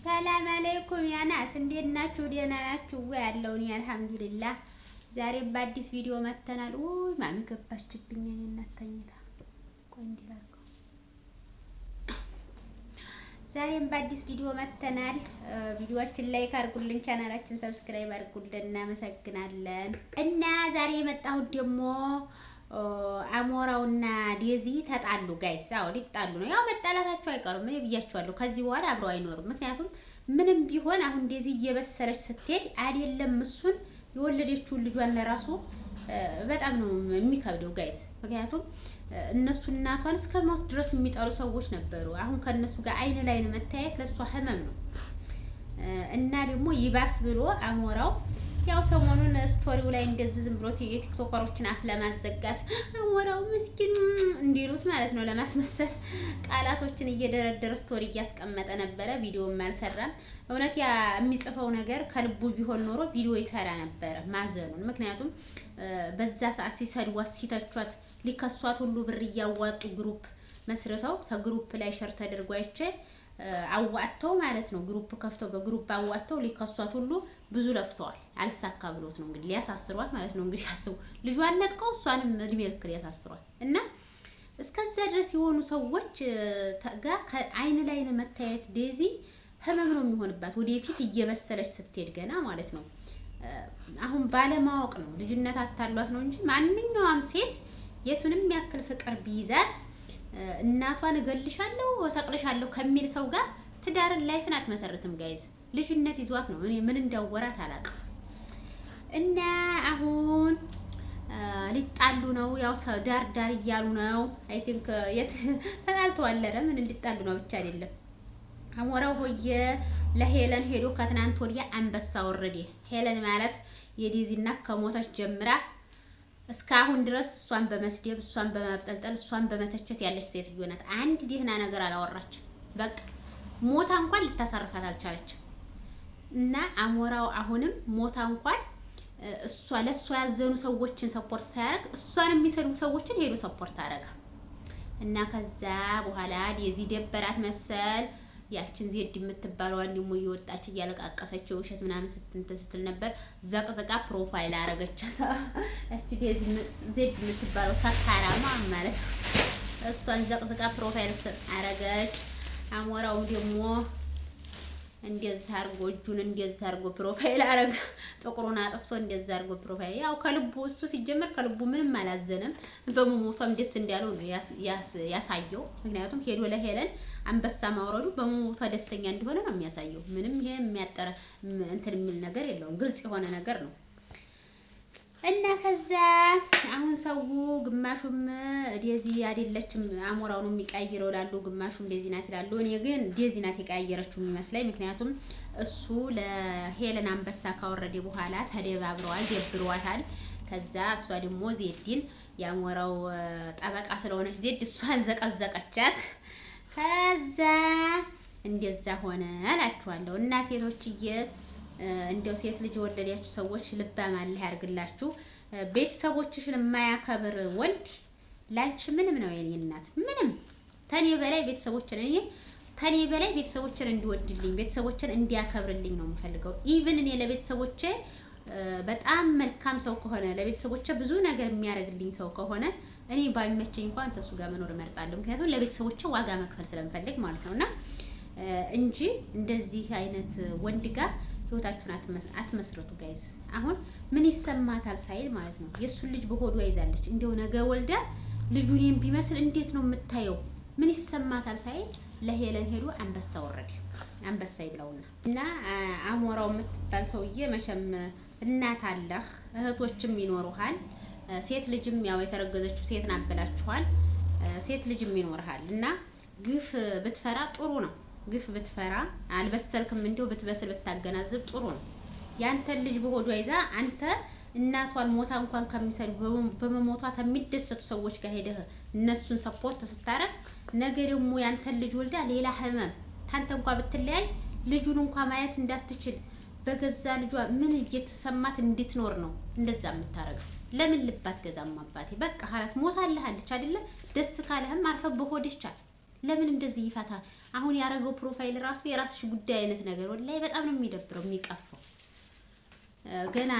ሰላም አለይኩም ያ ናስ እንዴት ናችሁ? ደህና ናችሁ ወይ? ያለውን አልሐምዱሊላህ። ዛሬ በአዲስ ቪዲዮ መተናል። ኡይ ማሚ ገባችብኝ እኔ እናተኝታ ቆንጆ ላልኩ። ዛሬም በአዲስ ቪዲዮ መተናል። ቪዲዮአችን ላይክ አድርጉልን፣ ቻናላችን ሰብስክራይብ አድርጉልን። እናመሰግናለን። እና ዛሬ የመጣሁት ደግሞ አሞራውና ዴዚ ተጣሉ ጋይስ። አዎ ሊጣሉ ነው። ያው መጣላታቸው አይቀርም። እኔ ብያቸዋለሁ። ከዚህ በኋላ አብረው አይኖርም። ምክንያቱም ምንም ቢሆን አሁን ዴዚ እየበሰለች ስትሄድ አይደለም እሱን የወለደችውን ልጇን ለራሱ በጣም ነው የሚከብደው ጋይስ። ምክንያቱም እነሱ እናቷን እስከ ሞት ድረስ የሚጠሉ ሰዎች ነበሩ። አሁን ከነሱ ጋር አይን ላይን መታየት ለሷ ህመም ነው እና ደግሞ ይባስ ብሎ አሞራው ያው ሰሞኑን ስቶሪው ላይ እንደዚህ ዝም ብሎ የቲክቶከሮችን አፍ ለማዘጋት አሞራው ምስኪን እንዲሉት ማለት ነው ለማስመሰል ቃላቶችን እየደረደረ ስቶሪ እያስቀመጠ ነበረ። ቪዲዮም አልሰራም። እውነት ያ የሚጽፈው ነገር ከልቡ ቢሆን ኖሮ ቪዲዮ ይሰራ ነበረ ማዘኑን። ምክንያቱም በዛ ሰዓት ሲሰድዋት ሲተቿት ሊከሷት ሁሉ ብር እያዋጡ ግሩፕ መስርተው ከግሩፕ ላይ ሸር ተደርጎ አይቼ አዋጥተው ማለት ነው ግሩፕ ከፍተው በግሩፕ አዋጥተው ሊከሷት ሁሉ ብዙ ለፍተዋል። አልሳካ ብሎት ነው እንግዲህ ሊያሳስሯት ማለት ነው። እንግዲህ አስቡ ልጇን ነጥቀው እሷንም እድሜ ልክ ሊያሳስሯት እና እስከዛ ድረስ የሆኑ ሰዎች ጋር ከአይን ላይን መታየት ዴዚ ህመም ነው የሚሆንባት ወደፊት እየበሰለች ስትሄድ ገና ማለት ነው። አሁን ባለማወቅ ነው ልጅነት አታሏት ነው እንጂ ማንኛውም ሴት የቱንም ያክል ፍቅር ቢይዛት እናቷን እገልሻለሁ ወሰቅልሻለሁ ከሚል ሰው ጋር ትዳርን ላይፍን አትመሰርትም ጋይዝ። ልጅነት ይዟት ነው። እኔ ምን እንዳወራት አላውቅም። እና አሁን ሊጣሉ ነው። ያው ዳር ዳር እያሉ ነው። አይ ቲንክ ተጣልተዋል። ምን ሊጣሉ ነው ብቻ አይደለም። አሞራው ሆየ ለሄለን ሄዶ ከትናንት ወዲያ አንበሳ ወረደ። ሄለን ማለት የዴዚና ከሞተች ጀምራ እስካሁን ድረስ እሷን በመስደብ እሷን በማብጠልጠል እሷን በመተቸት ያለች ሴትዮ ናት። አንድ ደህና ነገር አላወራችም። በቃ ሞታ እንኳን ልታሳርፋት አልቻለችም። እና አሞራው አሁንም ሞታ እንኳን እሷ ለእሷ ያዘኑ ሰዎችን ሰፖርት ሳያደርግ እሷን የሚሰዱ ሰዎችን ሄዶ ሰፖርት አደረገ። እና ከዛ በኋላ ዴዚ ደበራት መሰል ያችን ዜድ የምትባለው ደግሞ እየወጣች እያለቃቀሰች ውሸት ምናምን ስትል ነበር። ዘቅዝቃ ፕሮፋይል አረገቻት። እቺ ዴዚ ዜድ የምትባለው ሰካራማ ማለት ነው። እሷን ዘቅዝቃ ፕሮፋይል አረገች። አሞራው ደግሞ እንደዚህ አርጎ እጁን እንደዚህ አርጎ ፕሮፋይል አረገ። ጥቁሩን አጥፍቶ እንደዚህ አርጎ ፕሮፋይል ያው ከልቡ እሱ ሲጀመር ከልቡ ምንም አላዘነም። በመሞቷም ደስ እንዳለው ነው ያሳየው። ምክንያቱም ሄዶ ለሄለን አንበሳ ማውረዱ በመሞቷ ደስተኛ እንደሆነ ነው የሚያሳየው። ምንም ይሄ የሚያጠረ እንትን የሚል ነገር የለውም። ግልጽ የሆነ ነገር ነው። እና ከዛ አሁን ሰው ግማሹም ዴዚ አይደለችም አሞራው ነው የሚቀይረው ላሉ፣ ግማሹም ዴዚ ናት ይላሉ። እኔ ግን ዴዚ ናት የቀየረችው የሚመስለኝ። ምክንያቱም እሱ ለሄለን አንበሳ ካወረደ በኋላ ተደባብረዋል፣ ደብሯታል። ከዛ እሷ ደግሞ ዜድን የአሞራው ጠበቃ ስለሆነች ዜድ እሷን ዘቀዘቀቻት። ከዛ እንደዛ ሆነ እላችኋለሁ። እና ሴቶችዬ እንደው ሴት ልጅ ወለዳችሁ ሰዎች ልባም አላህ ያርግላችሁ። ቤተሰቦችሽን የማያከብር ወንድ ላንቺ ምንም ነው የኔ እናት። ምንም ተኔ በላይ ቤተሰቦችን እንዲወድልኝ ቤተሰቦችን እንዲያከብርልኝ ነው የምፈልገው። ኢቭን እኔ ለቤተሰቦቼ በጣም መልካም ሰው ከሆነ ለቤተሰቦቼ ብዙ ነገር የሚያደርግልኝ ሰው ከሆነ እኔ ባይመቸኝ እንኳን ተሱ ጋር መኖር እመርጣለሁ። ምክንያቱም ለቤተሰቦቼ ዋጋ መክፈል ስለምፈልግ ማለት ነውና እንጂ እንደዚህ አይነት ወንድ ጋር ህይወታችሁን አትመስረቱ ጋይስ። አሁን ምን ይሰማታል ሳይል ማለት ነው የሱን ልጅ በሆዷ ይዛለች። እንደው ነገ ወልዳ ልጁን ቢመስል እንዴት ነው የምታየው? ምን ይሰማታል ሳይል ለሄለን ሄዶ አንበሳ ወረደ። አንበሳ ይብላውና እና አሞራው የምትባል ሰውዬ መቼም እናት አለህ እህቶችም ይኖሩሃል። ሴት ልጅም ያው የተረገዘችው ሴት ናት ብላችኋል። ሴት ልጅም ይኖርሃል እና ግፍ ብትፈራ ጥሩ ነው። ግፍ ብትፈራ አልበሰልክም እንዲሁ ብትበስል ብታገናዝብ ጥሩ ነው። ያንተን ልጅ በሆዷ ይዛ አንተ እናቷን ሞታ እንኳን ከሚሰዱ በመሞቷ ከሚደሰቱ ሰዎች ጋር ሄደህ እነሱን ሰፖርት ስታረግ ነገ ደግሞ ያንተን ልጅ ወልዳ ሌላ ህመም ታንተ እንኳን ብትለያይ ልጁን እንኳን ማየት እንዳትችል በገዛ ልጇ ምን እየተሰማት እንድትኖር ነው እንደዛ የምታረገው። ለምን ልባት ገዛም አባቴ በቃ ሀላስ ሞታለች አይደለ? ደስ ካለህም አርፈህ በሆድሽ ቻል። ለምን እንደዚህ ይፈታል? አሁን ያረገው ፕሮፋይል ራሱ የራስሽ ጉዳይ አይነት ነገር ወላሂ በጣም ነው የሚደብረው የሚቀፈው። ገና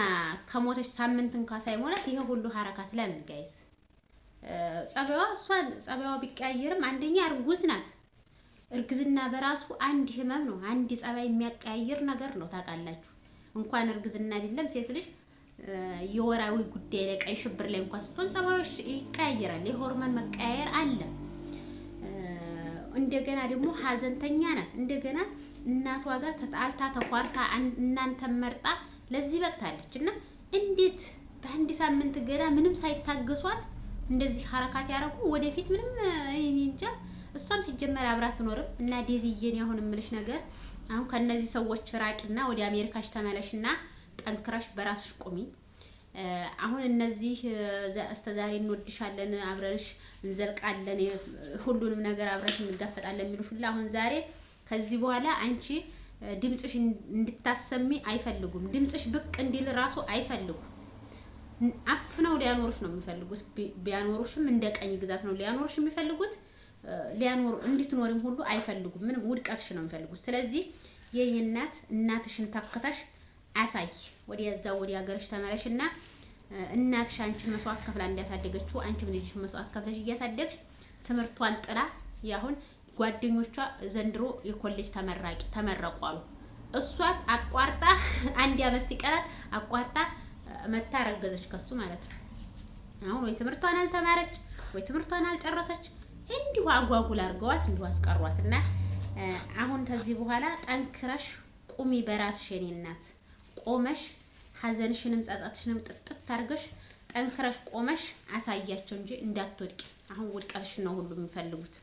ከሞተች ሳምንት እንኳን ሳይሞላት ይሄ ሁሉ ሐረካት ለምን ጋይስ? ጸባይዋ ቢቀያየርም አንደኛ እርጉዝ ናት። እርግዝና በራሱ አንድ ህመም ነው። አንድ ጸባይ የሚያቀያይር ነገር ነው ታውቃላችሁ። እንኳን እርግዝና አይደለም ሴት ልጅ የወራዊ ጉዳይ ላይ ቀይ ሽብር ላይ እንኳን ስትሆን ጸባዮች ይቀያየራል። የሆርሞን መቀያየር አለ። እንደገና ደግሞ ሀዘንተኛ ናት። እንደገና እናቷ ጋር ተጣልታ ተኳርፋ እናንተን መርጣ ለዚህ በቅታለች። እና እንዴት በአንድ ሳምንት ገና ምንም ሳይታገሷት እንደዚህ ሐረካት ያረጉ? ወደፊት ምንም እንጃ። እሷም ሲጀመር አብራ ትኖርም እና ዴዚዬን አሁን እምልሽ ነገር አሁን ከነዚህ ሰዎች ራቂና ወደ አሜሪካሽ ተመለሽና ጠንክረሽ በራስሽ ቁሚ። አሁን እነዚህ እስከዛሬ እንወድሻለን፣ አብረንሽ እንዘልቃለን፣ ሁሉንም ነገር አብረሽ እንጋፈጣለን የሚሉሽ ሁሉ አሁን ዛሬ ከዚህ በኋላ አንቺ ድምጽሽ እንድታሰሚ አይፈልጉም። ድምጽሽ ብቅ እንዲል ራሱ አይፈልጉም። አፍነው ሊያኖሩሽ ነው የሚፈልጉት። ቢያኖሩሽም እንደ ቀኝ ግዛት ነው ሊያኖሩሽ የሚፈልጉት። ሊያኖሩ እንድትኖሪም ሁሉ አይፈልጉም። ምንም ውድቀትሽ ነው የሚፈልጉት። ስለዚህ የኔ እናትሽን ተከታሽ አሳይ። ወዲያዛው ወዲ ሀገርሽ ተመለሽና እናትሽ አንቺን መስዋዕት ከፍላ እንዲያሳደገችው አንቺም ልጅሽን መስዋዕት ከፍለሽ እያሳደግሽ ትምህርቷን ጥላ ያሁን ጓደኞቿ ዘንድሮ የኮሌጅ ተመረቁ አሉ። እሷ አቋርጣ አንድ አመት ሲቀራት አቋርጣ መታ ረገዘች ከሱ ማለት ነው። አሁን ወይ ትምህርቷን አልተማረች ወይ ትምህርቷን አልጨረሰች። እንዲሁ አጓጉል አድርገዋት እንዲሁ አስቀሯትና አሁን ከዚህ በኋላ ጠንክረሽ ቁሚ በራስሽ የኔ እናት። ቆመሽ ሀዘንሽንም ጸጸትሽንም ጥጥት አድርገሽ ጠንክረሽ ቆመሽ አሳያቸው እንጂ እንዳትወድቂ። አሁን ውድቀትሽ ነው ሁሉ የሚፈልጉት።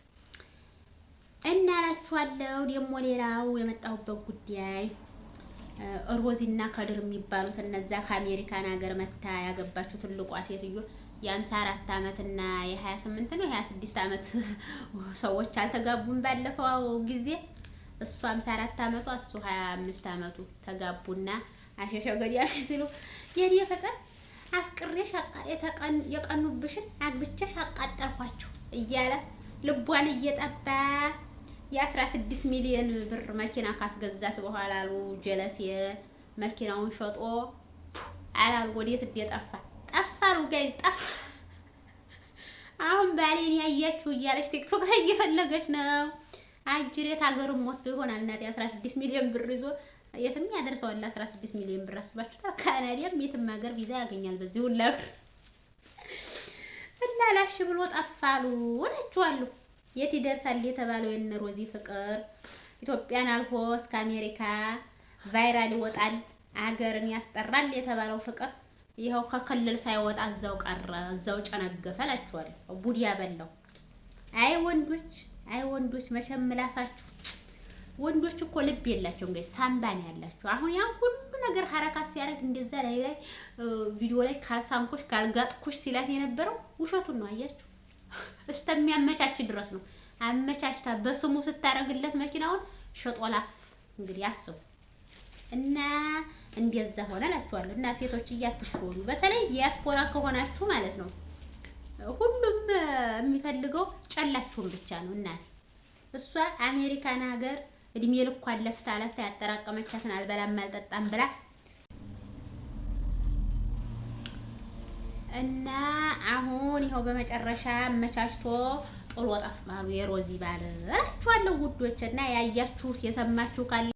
እና እላችኋለሁ ደግሞ ሌላው የመጣሁበት ጉዳይ ሮዚና ከድር የሚባሉት እነዛ ከአሜሪካን ሀገር መታ ያገባችሁ ትልቋ ሴትዮ የ54 አመት እና የ28 ነው 26 አመት ሰዎች አልተጋቡም ባለፈው ጊዜ። እሱ 54 አመቷ እሱ 25 አመቱ ተጋቡና አሸሸው ገዲያ ሲሉ የኔ ፍቅር አፍቅሬሽ የቀኑብሽን አግብቼሽ አቃጠልኳቸው እያለ ልቧን እየጠባ የ16 ሚሊዮን ብር መኪና ካስገዛት በኋላ አሉ ጀለስ የመኪናውን ሸጦ አላል ወዴት ጠፋሉ ጋይዝ ጠፋ። አሁን ባሌን ያያችሁ እያለች ቲክቶክ ላይ እየፈለገች ነው። አጅሬት ሀገሩን ሞቶ ይሆናል እናቴ 16 ሚሊዮን ብር ይዞ የትም ያደርሰዋል። 16 ሚሊዮን ብር አስባችሁታል? ካናዲያም የትም ሀገር ቪዛ ያገኛል በዚህ ሁሉ ብር እና ላሽ ብሎ ጠፋሉ እላችኋለሁ። የት ይደርሳል የተባለው የነ ሮዚ ፍቅር ኢትዮጵያን አልፎ እስከ አሜሪካ ቫይራል ይወጣል፣ አገርን ያስጠራል የተባለው ፍቅር ይኸው ከክልል ሳይወጣ እዛው ቀረ፣ እዛው ጨነገፈ እላችኋለሁ። ቡድ ያበላው። አይ ወንዶች መቼም ምላሳችሁ። ወንዶች እኮ ልብ የላቸውም ጋር ሳምባን ያላችሁ። አሁን ያ ሁሉ ነገር ሐረካት ሲያደርግ እንደዛ ላይ ቪዲዮ ላይ ካልሳምኩሽ ካልጋጥኩሽ ሲላት የነበረው ውሸቱን ነው። አያችሁ እስከሚያመቻች ድረስ ነው። አመቻችታ በስሙ ስታረግለት መኪናውን ሸጦላፍ እንግዲህ አስቡ። እና እንደዛ ሆነ እላችኋለሁ። እና ሴቶች እያትሽሆኑ በተለይ ዲያስፖራ ከሆናችሁ ማለት ነው ሁሉም የሚፈልገው ጨላችሁን ብቻ ነው። እና እሷ አሜሪካን ሀገር እድሜ ልኳን ለፍታ ያጠራቀመቻትን አልበላም አልጠጣም ብላ እና አሁን ይኸው በመጨረሻ አመቻችቶ ጥሎ ጠፋሉ የሮዚ ባል እላችኋለሁ ውዶች። እና ያያችሁት የሰማችሁ ካለ